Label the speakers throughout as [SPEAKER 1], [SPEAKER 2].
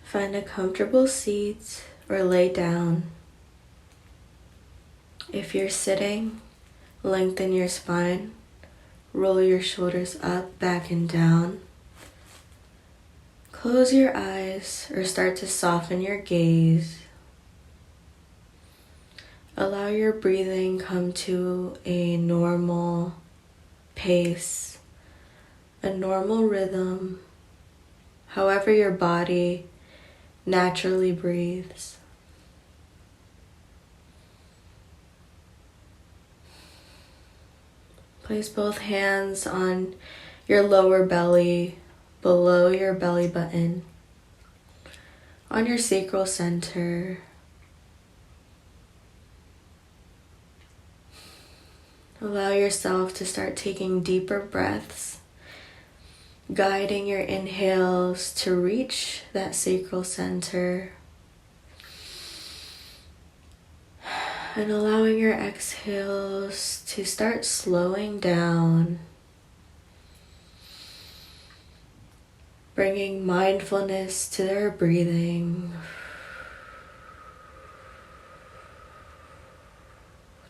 [SPEAKER 1] Find a comfortable seat or lay down. If you're sitting, lengthen your spine, roll your shoulders up, back, and down. Close your eyes or start to soften your gaze. Allow your breathing come to a normal pace, a normal rhythm, however your body naturally breathes. Place both hands on your lower belly, below your belly button, on your sacral center. Allow yourself to start taking deeper breaths, guiding your inhales to reach that sacral center, and allowing your exhales to start slowing down, bringing mindfulness to their breathing.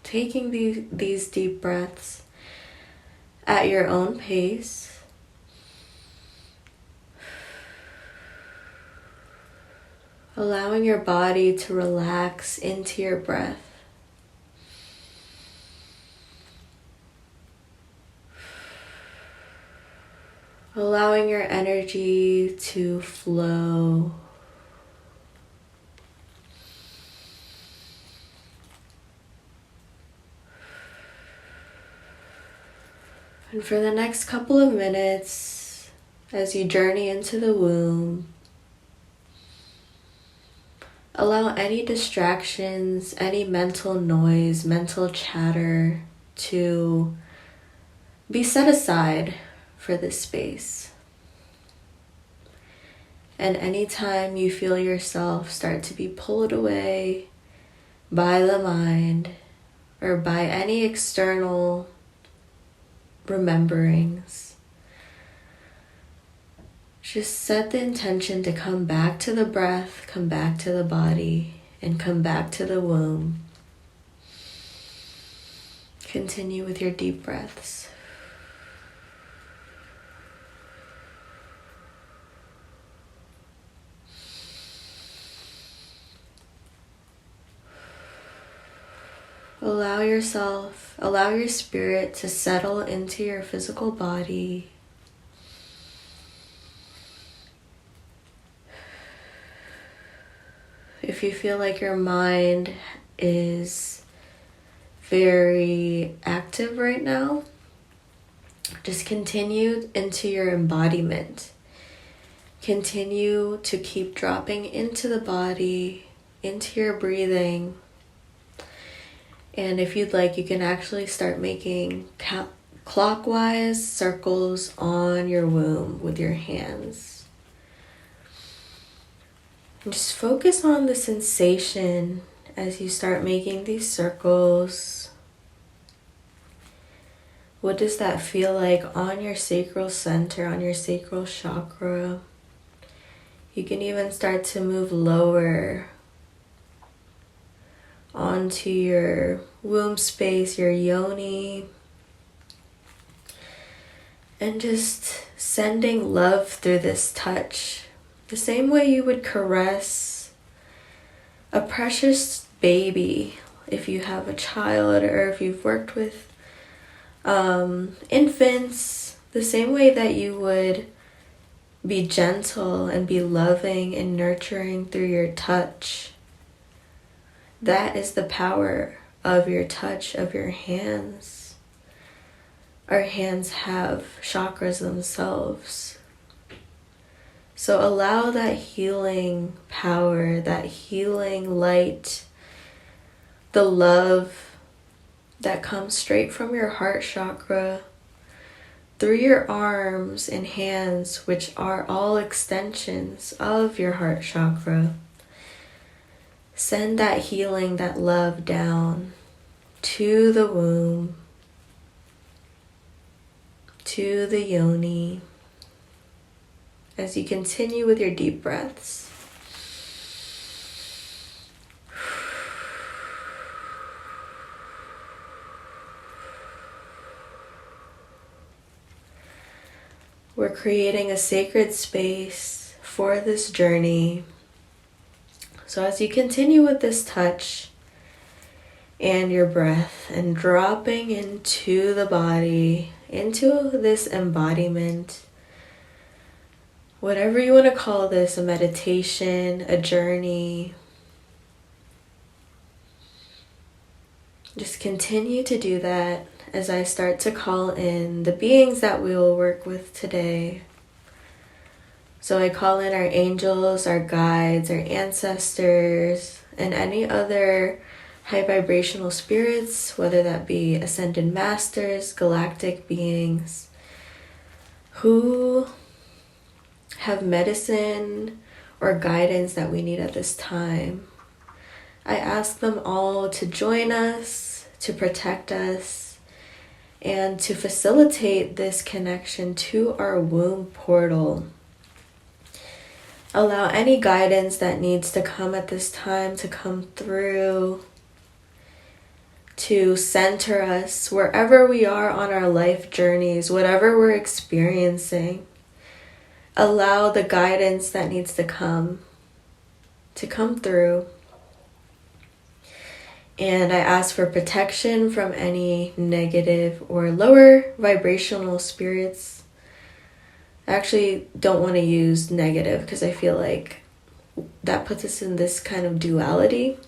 [SPEAKER 1] Taking these deep breaths at your own pace. Allowing your body to relax into your breath. Allowing your energy to flow. And for the next couple of minutes, as you journey into the womb, allow any distractions, any mental noise, mental chatter to be set aside for this space. And anytime you feel yourself start to be pulled away by the mind or by any external rememberings, just set the intention to come back to the breath, come back to the body, and come back to the womb. Continue with your deep breaths. Allow your spirit to settle into your physical body. If you feel like your mind is very active right now, just continue into your embodiment. Continue to keep dropping into the body, into your breathing. And if you'd like, you can actually start making clockwise circles on your womb with your hands. And just focus on the sensation as you start making these circles. What does that feel like on your sacral center, on your sacral chakra? You can even start to move lower onto your womb space, your yoni, and just sending love through this touch. The same way you would caress a precious baby if you have a child or if you've worked with infants, the same way that you would be gentle and be loving and nurturing through your touch. That is the power of your touch, of your hands. Our hands have chakras themselves. So allow that healing power, that healing light, the love that comes straight from your heart chakra, through your arms and hands, which are all extensions of your heart chakra. Send that healing, that love down to the womb, to the yoni, as you continue with your deep breaths. we're creating a sacred space for this journey. So as you continue with this touch and your breath and dropping into the body, into this embodiment, whatever you want to call this, a meditation, a journey, just continue to do that as I start to call in the beings that we will work with today. So I call in our angels, our guides, our ancestors, and any other high vibrational spirits, whether that be ascended masters, galactic beings, who have medicine or guidance that we need at this time. I ask them all to join us, to protect us, and to facilitate this connection to our womb portal. Allow any guidance that needs to come at this time to come through, to center us wherever we are on our life journeys, whatever we're experiencing. Allow the guidance that needs to come through. And I ask for protection from any negative or lower vibrational spirits. I actually don't want to use negative because I feel like that puts us in this kind of duality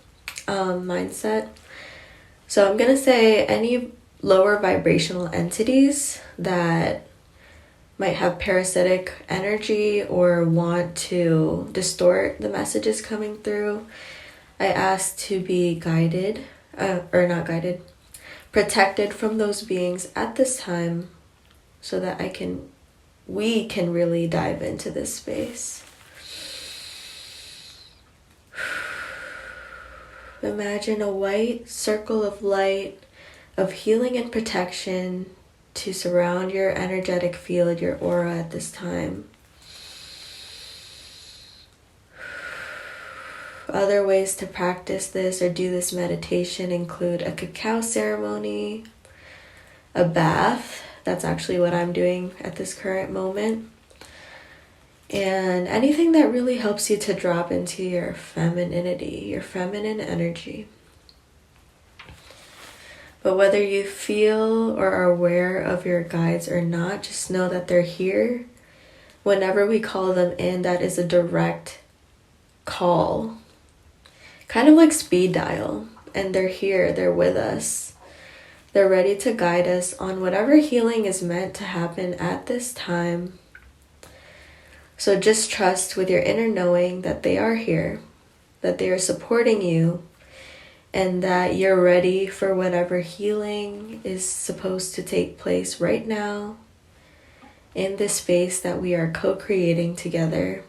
[SPEAKER 1] mindset. So I'm going to say any lower vibrational entities that might have parasitic energy or want to distort the messages coming through, I ask to be guided, protected from those beings at this time so that we can really dive into this space. Imagine a white circle of light, of healing and protection to surround your energetic field, your aura at this time. Other ways to practice this or do this meditation include a cacao ceremony, a bath. That's actually what I'm doing at this current moment. And anything that really helps you to drop into your femininity, your feminine energy. But whether you feel or are aware of your guides or not, just know that they're here. Whenever we call them in, that is a direct call. Kind of like speed dial. And they're here, they're with us. They're ready to guide us on whatever healing is meant to happen at this time. So just trust with your inner knowing that they are here, that they are supporting you, and that you're ready for whatever healing is supposed to take place right now in this space that we are co-creating together.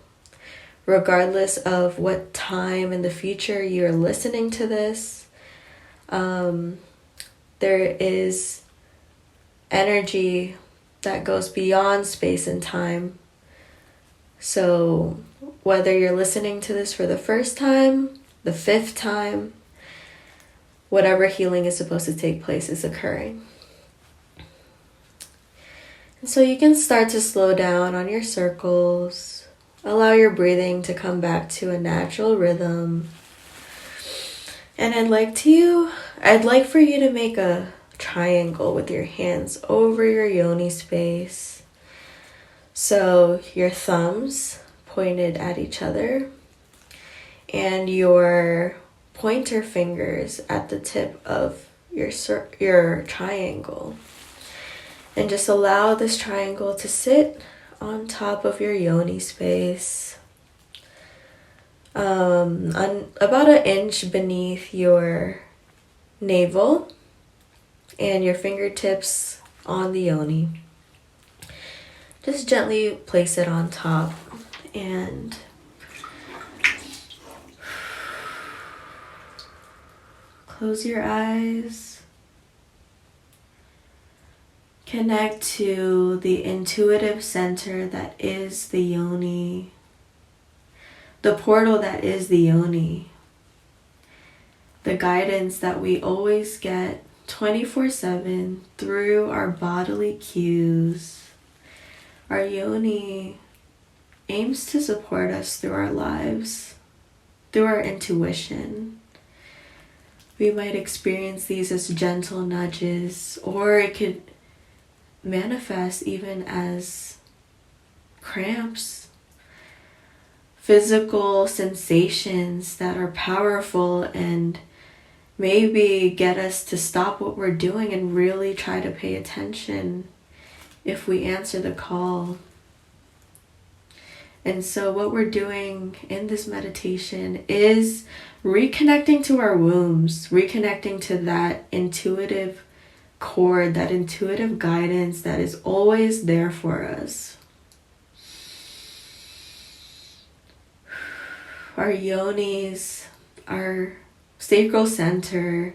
[SPEAKER 1] Regardless of what time in the future you're listening to this, there is energy that goes beyond space and time. So whether you're listening to this for the first time, the 5th time, whatever healing is supposed to take place is occurring. And so you can start to slow down on your circles. Allow your breathing to come back to a natural rhythm. And I'd like for you to make a triangle with your hands over your yoni space. So your thumbs pointed at each other and your pointer fingers at the tip of your triangle. And just allow this triangle to sit on top of your yoni space, on about 1 inch beneath your navel, and your fingertips on the yoni. Just gently place it on top and close your eyes. Connect to the intuitive center that is the yoni, the portal that is the yoni, the guidance that we always get 24/7 through our bodily cues, Our yoni aims to support us through our lives, through our intuition. We might experience these as gentle nudges, or it could manifest even as cramps, physical sensations that are powerful and maybe get us to stop what we're doing and really try to pay attention if we answer the call. And so what we're doing in this meditation is reconnecting to our wombs, reconnecting to that intuitive cord, that intuitive guidance that is always there for us. Our yonis, our sacral center,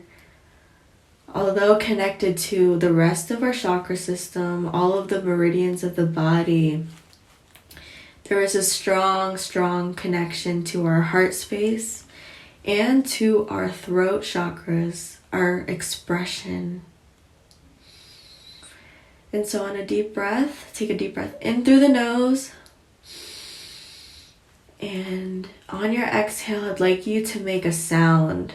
[SPEAKER 1] although connected to the rest of our chakra system, all of the meridians of the body, there is a strong, strong connection to our heart space and to our throat chakras, our expression. And so on a deep breath, take a deep breath in through the nose. And on your exhale, I'd like you to make a sound,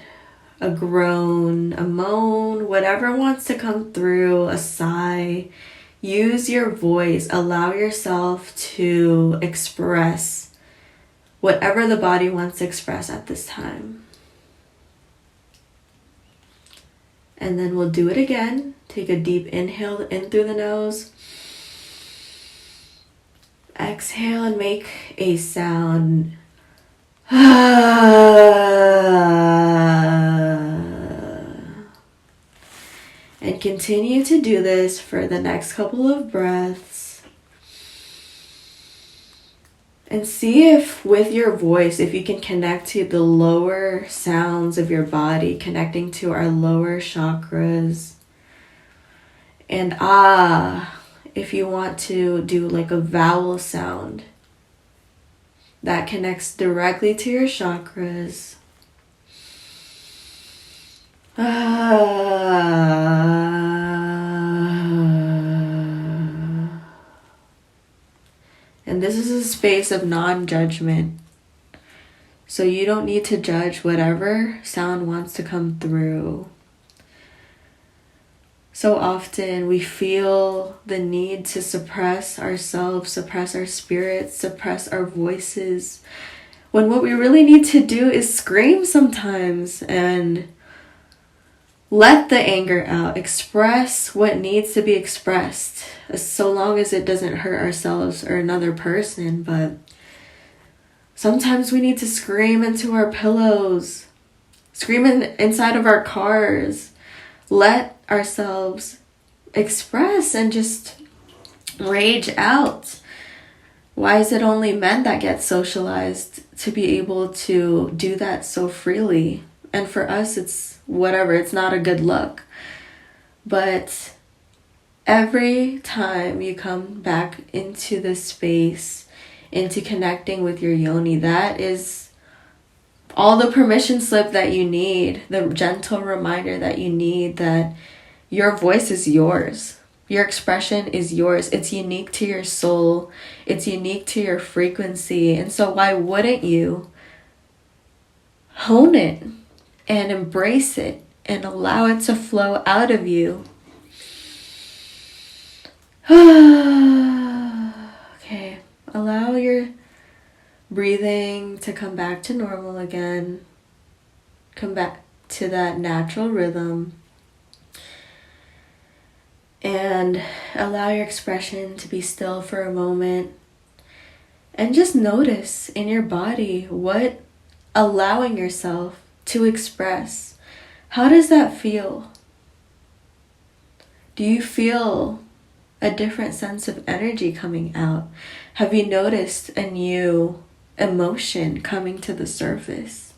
[SPEAKER 1] a groan, a moan, whatever wants to come through, a sigh. Use your voice. Allow yourself to express whatever the body wants to express at this time. And then we'll do it again. Take a deep inhale in through the nose. Exhale and make a sound. And continue to do this for the next couple of breaths. And see if with your voice, if you can connect to the lower sounds of your body, connecting to our lower chakras. And if you want to do like a vowel sound that connects directly to your chakras. And this is a space of non-judgment. So you don't need to judge whatever sound wants to come through. So often we feel the need to suppress ourselves, suppress our spirits, suppress our voices, when what we really need to do is scream sometimes and let the anger out, express what needs to be expressed, so long as it doesn't hurt ourselves or another person. But sometimes we need to scream into our pillows, scream inside of our cars, let ourselves express and just rage out. Why is it only men that get socialized to be able to do that so freely? And for us, it's whatever, it's not a good look. But every time you come back into this space, into connecting with your yoni, that is all the permission slip that you need, the gentle reminder that you need that your voice is yours. Your expression is yours. It's unique to your soul. It's unique to your frequency. And so why wouldn't you hone it and embrace it and allow it to flow out of you? Okay, allow your breathing to come back to normal again. Come back to that natural rhythm. And allow your expression to be still for a moment. And just notice in your body what allowing yourself to express. How does that feel? Do you feel a different sense of energy coming out? Have you noticed a new emotion coming to the surface?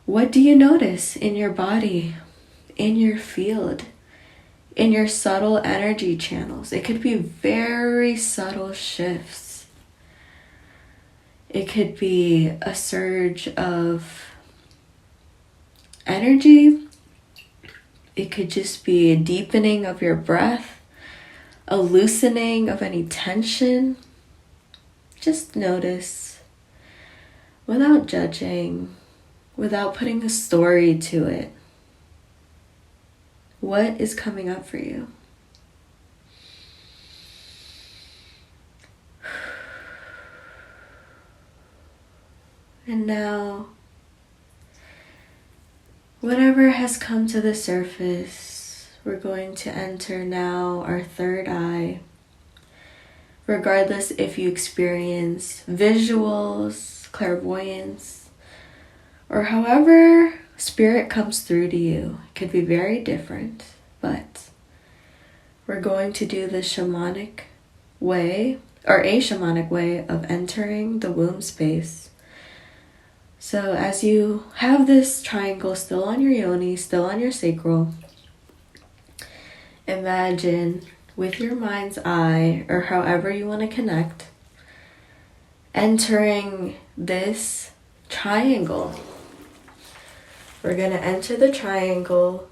[SPEAKER 1] What do you notice in your body, in your field, in your subtle energy channels? It could be very subtle shifts. It could be a surge of energy. It could just be a deepening of your breath, a loosening of any tension. Just notice without judging, without putting a story to it. What is coming up for you? And now, whatever has come to the surface, we're going to enter now our third eye. Regardless if you experience visuals, clairvoyance, or however spirit comes through to you, it could be very different, but we're going to do the shamanic way, or a shamanic way of entering the womb space. So as you have this triangle still on your yoni, still on your sacral, imagine with your mind's eye, or however you want to connect, entering this triangle. We're going to enter the triangle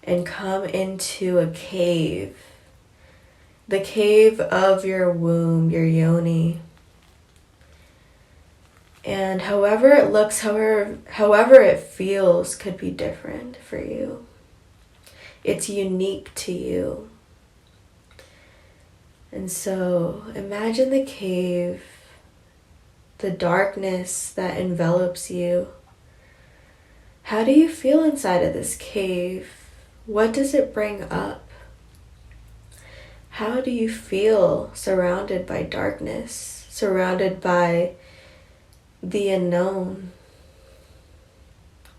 [SPEAKER 1] and come into a cave. The cave of your womb, your yoni. And however it looks, however it feels could be different for you. It's unique to you. And so imagine the cave, the darkness that envelops you. How do you feel inside of this cave? What does it bring up? How do you feel surrounded by darkness, surrounded by the unknown,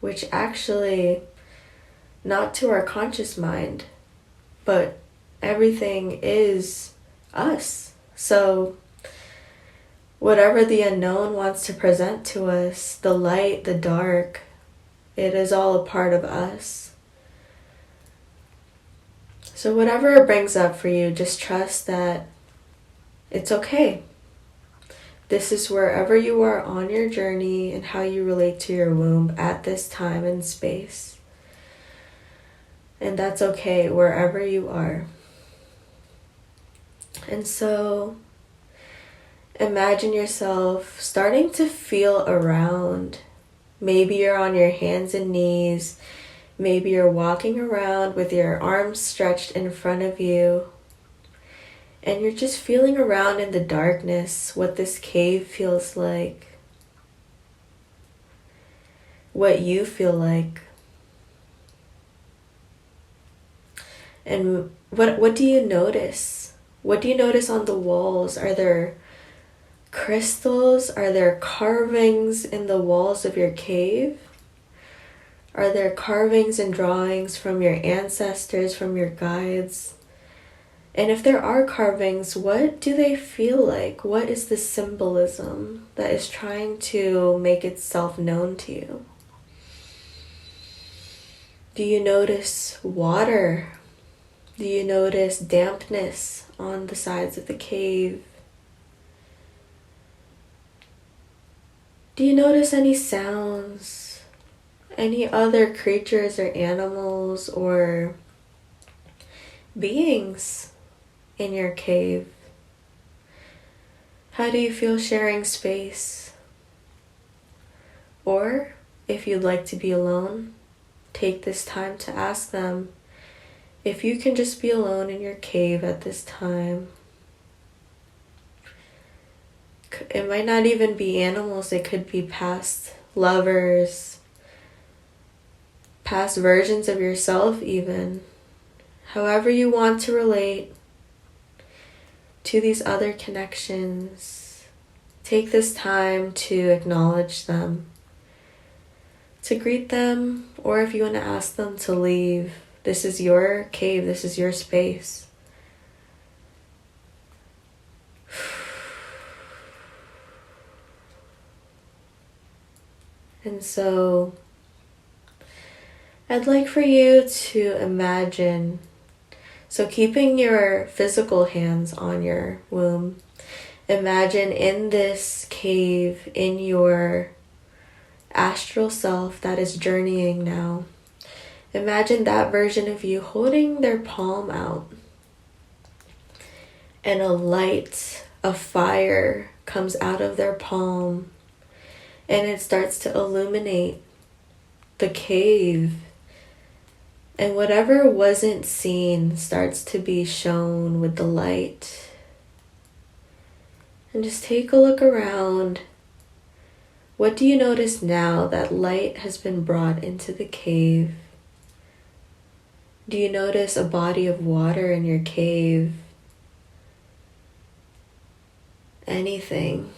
[SPEAKER 1] which actually, not to our conscious mind, but everything is us. So whatever the unknown wants to present to us, the light, the dark, it is all a part of us. So whatever it brings up for you, just trust that it's okay. This is wherever you are on your journey and how you relate to your womb at this time and space. And that's okay wherever you are. And so imagine yourself starting to feel around. Maybe you're on your hands and knees. Maybe you're walking around with your arms stretched in front of you. And you're just feeling around in the darkness, what this cave feels like. What you feel like. And what do you notice? What do you notice on the walls? Are there crystals? Are there carvings in the walls of your cave? Are there carvings and drawings from your ancestors, from your guides? And if there are carvings, what do they feel like? What is the symbolism that is trying to make itself known to you? Do you notice water? Do you notice dampness on the sides of the cave? Do you notice any sounds? Any other creatures or animals or beings in your cave? How do you feel sharing space? Or if you'd like to be alone, take this time to ask them if you can just be alone in your cave at this time. It might not even be animals, it could be past lovers, past versions of yourself even. However you want to relate to these other connections, take this time to acknowledge them, to greet them, or if you want to ask them to leave. This is your cave, this is your space. And so I'd like for you to imagine, so keeping your physical hands on your womb, imagine in this cave, in your astral self that is journeying now. Imagine that version of you holding their palm out. and a light, a fire comes out of their palm, and it starts to illuminate the cave. And whatever wasn't seen starts to be shown with the light. And just take a look around. What do you notice now that light has been brought into the cave? Do you notice a body of water in your cave? Anything?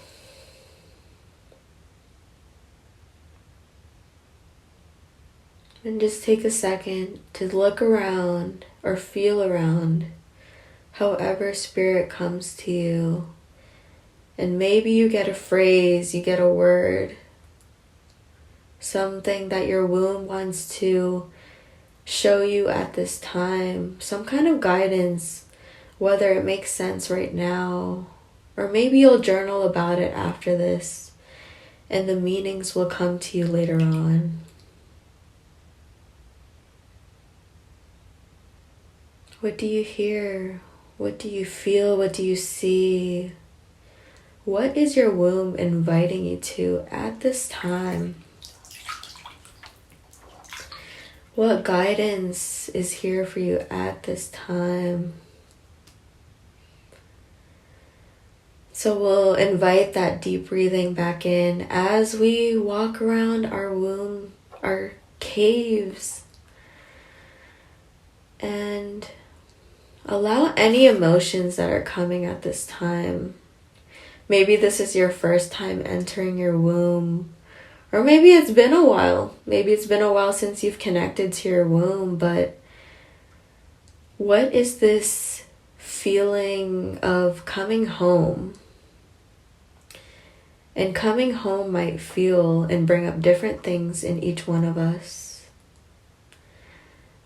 [SPEAKER 1] And just take a second to look around or feel around, however spirit comes to you. And maybe you get a phrase, you get a word, something that your womb wants to show you at this time, some kind of guidance, whether it makes sense right now, or maybe you'll journal about it after this, and the meanings will come to you later on. What do you hear? What do you feel? What do you see? What is your womb inviting you to at this time? What guidance is here for you at this time? So we'll invite that deep breathing back in as we walk around our womb, our caves, and allow any emotions that are coming at this time. Maybe this is your first time entering your womb, or maybe it's been a while. Maybe it's been a while since you've connected to your womb, but what is this feeling of coming home? And coming home might feel and bring up different things in each one of us.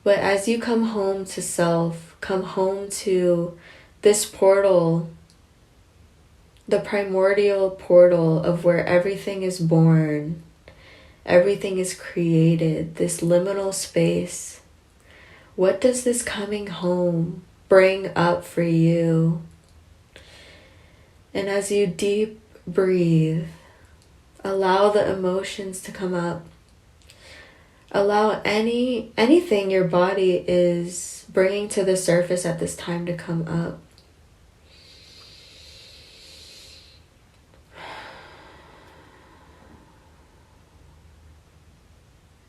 [SPEAKER 1] But as you come home to self, come home to this portal, the primordial portal of where everything is born, everything is created, this liminal space. What does this coming home bring up for you? And as you deep breathe, allow the emotions to come up. Allow anything your body is bringing to the surface at this time to come up.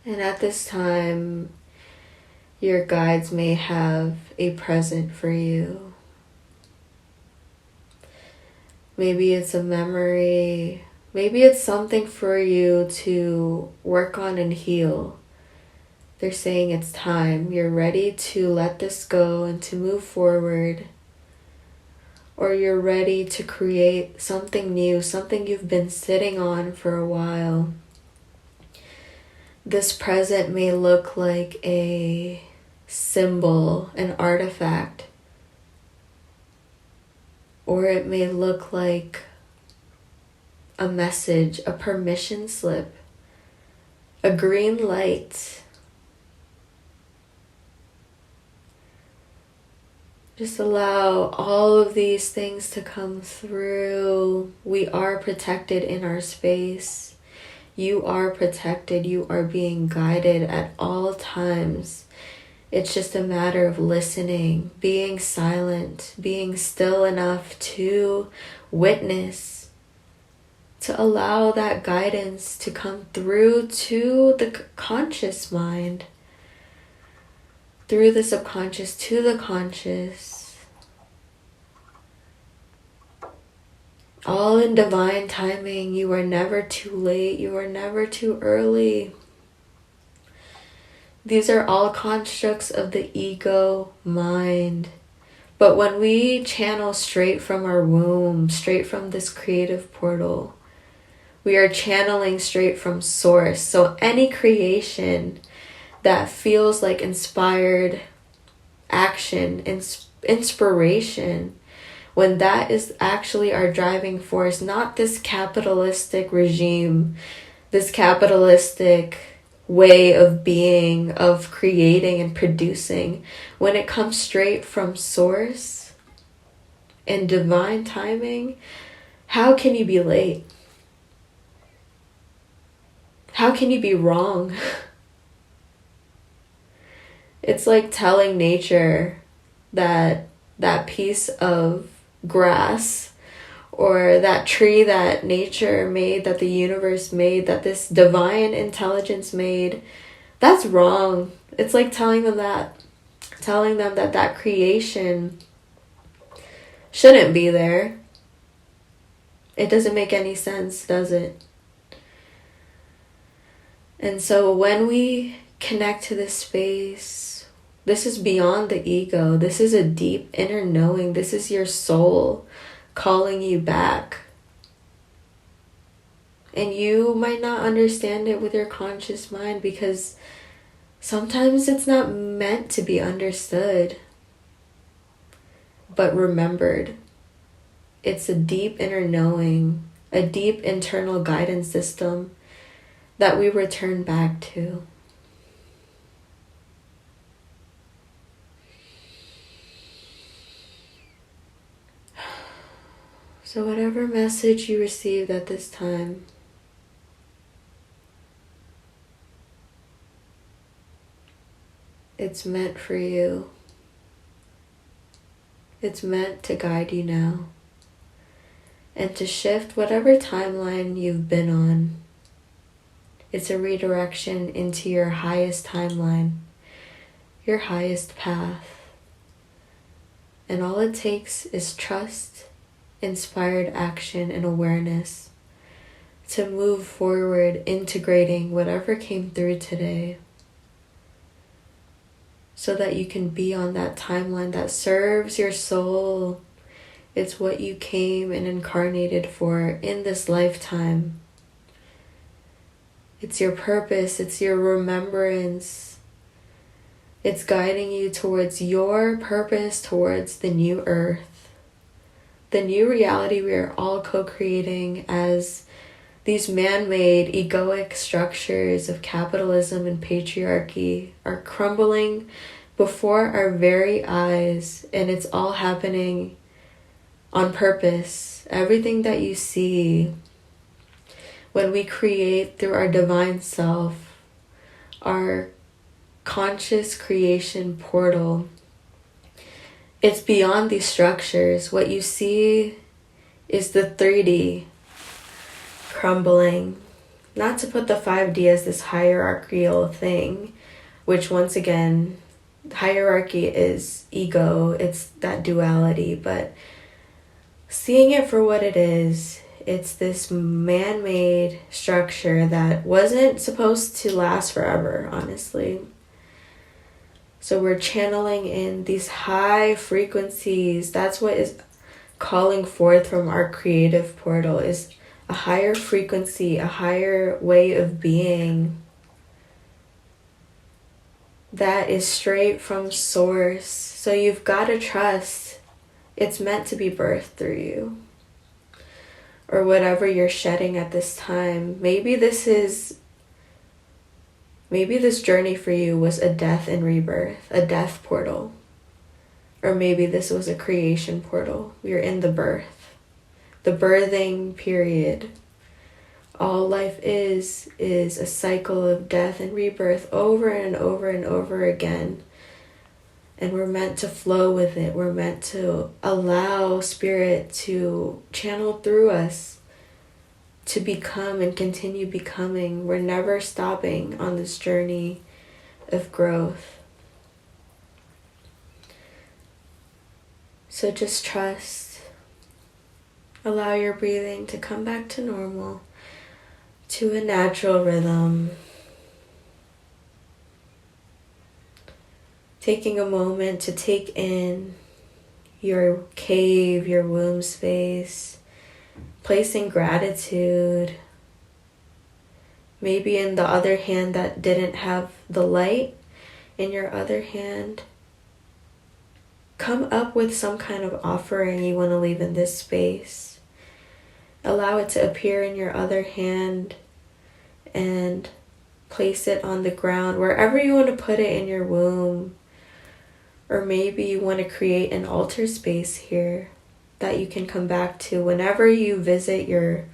[SPEAKER 1] And at this time, your guides may have a present for you. Maybe it's a memory. Maybe it's something for you to work on and heal. They're saying it's time. You're ready to let this go and to move forward. Or you're ready to create something new, something you've been sitting on for a while. This present may look like a symbol, an artifact. Or it may look like a message, a permission slip, a green light. Just allow all of these things to come through. We are protected in our space. You are protected. You are being guided at all times. It's just a matter of listening, being silent, being still enough to witness, to allow that guidance to come through to the conscious mind, through the subconscious to the conscious. All in divine timing. You are never too late. You are never too early. These are all constructs of the ego mind. But when we channel straight from our womb, straight from this creative portal, we are channeling straight from source. So any creation that feels like inspired action, inspiration, when that is actually our driving force, not this capitalistic regime, this capitalistic way of being, of creating and producing. When it comes straight from source, and divine timing, how can you be late? How can you be wrong? It's like telling nature that that piece of grass or that tree that nature made, that the universe made, that this divine intelligence made, that's wrong. It's like telling them that that creation shouldn't be there. It doesn't make any sense, does it? And so when we connect to this space, this is beyond the ego. This is a deep inner knowing. This is your soul calling you back. And you might not understand it with your conscious mind because sometimes it's not meant to be understood, but remembered. It's a deep inner knowing, a deep internal guidance system that we return back to. So whatever message you received at this time, it's meant for you. It's meant to guide you now and to shift whatever timeline you've been on. It's a redirection into your highest timeline, your highest path. And all it takes is trust, inspired action, and awareness to move forward, integrating whatever came through today so that you can be on that timeline that serves your soul. It's what you came and incarnated for in this lifetime. It's your purpose, it's your remembrance. It's guiding you towards your purpose, towards the new earth, the new reality we are all co-creating as these man-made egoic structures of capitalism and patriarchy are crumbling before our very eyes, and it's all happening on purpose. Everything that you see, when we create through our divine self, our conscious creation portal, it's beyond these structures. What you see is the 3D crumbling. Not to put the 5D as this hierarchical thing, which once again, hierarchy is ego, it's that duality, but seeing it for what it is, it's this man-made structure that wasn't supposed to last forever, honestly. So we're channeling in these high frequencies. That's what is calling forth from our creative portal, is a higher frequency, a higher way of being that is straight from source. So you've got to trust it's meant to be birthed through you, or whatever you're shedding at this time. Maybe this journey for you was a death and rebirth, a death portal. Or maybe this was a creation portal. You're in the birthing period. All life is a cycle of death and rebirth over and over and over again. And we're meant to flow with it. We're meant to allow spirit to channel through us to become and continue becoming. We're never stopping on this journey of growth. So just trust. Allow your breathing to come back to normal, to a natural rhythm. Taking a moment to take in your cave, your womb space, placing gratitude. Maybe in the other hand that didn't have the light, in your other hand, come up with some kind of offering you want to leave in this space. Allow it to appear in your other hand and place it on the ground, wherever you want to put it in your womb. Or maybe you want to create an altar space here that you can come back to whenever you visit your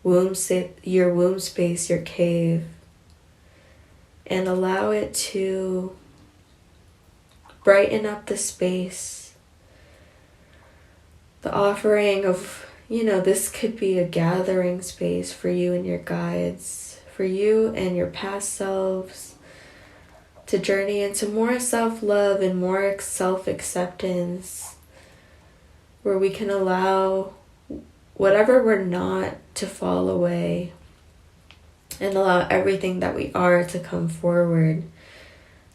[SPEAKER 1] womb space, your cave, and allow it to brighten up the space. The offering of, this could be a gathering space for you and your guides, for you and your past selves, to journey into more self-love and more self-acceptance, where we can allow whatever we're not to fall away and allow everything that we are to come forward,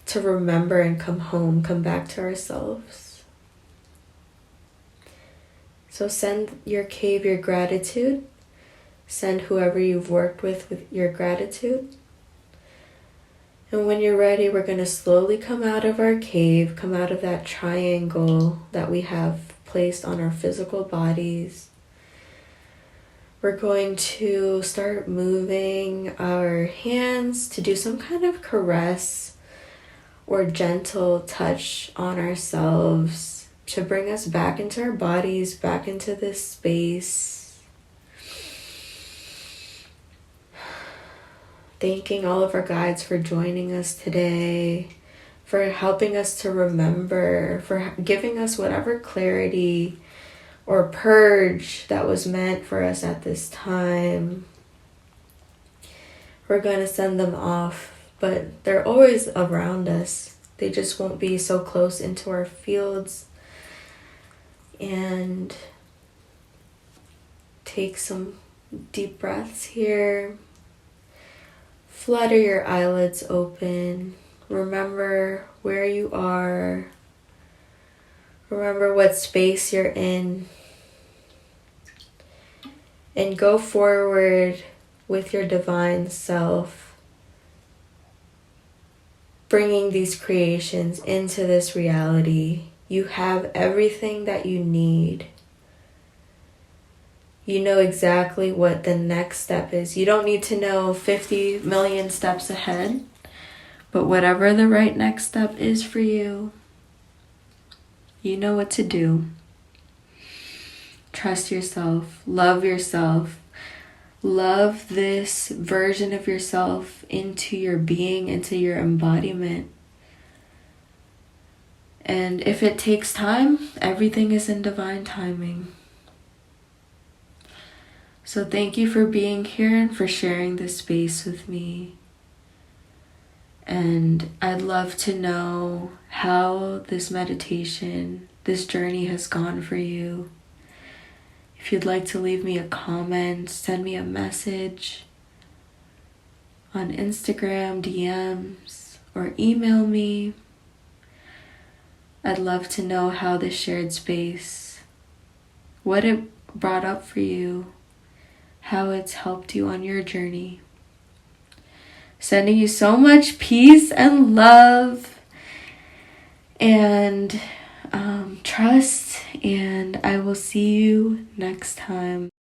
[SPEAKER 1] to remember and come home, come back to ourselves. So send your cave your gratitude. Send whoever you've worked with your gratitude. And when you're ready, we're going to slowly come out of our cave, come out of that triangle that we have placed on our physical bodies. We're going to start moving our hands to do some kind of caress or gentle touch on ourselves to bring us back into our bodies, back into this space. Thanking all of our guides for joining us today, for helping us to remember, for giving us whatever clarity or purge that was meant for us at this time. We're going to send them off, but they're always around us. They just won't be so close into our fields. And take some deep breaths here. Flutter your eyelids open. Remember where you are. Remember what space you're in. And go forward with your divine self, bringing these creations into this reality. You have everything that you need. You know exactly what the next step is. You don't need to know 50 million steps ahead, but whatever the right next step is for you, you know what to do. Trust yourself, love yourself, love this version of yourself into your being, into your embodiment. And if it takes time, everything is in divine timing. So thank you for being here and for sharing this space with me. And I'd love to know how this meditation, this journey has gone for you. If you'd like to leave me a comment, send me a message on Instagram, DMs, or email me. I'd love to know how this shared space, what it brought up for you, how it's helped you on your journey. Sending you so much peace and love and trust, and I will see you next time.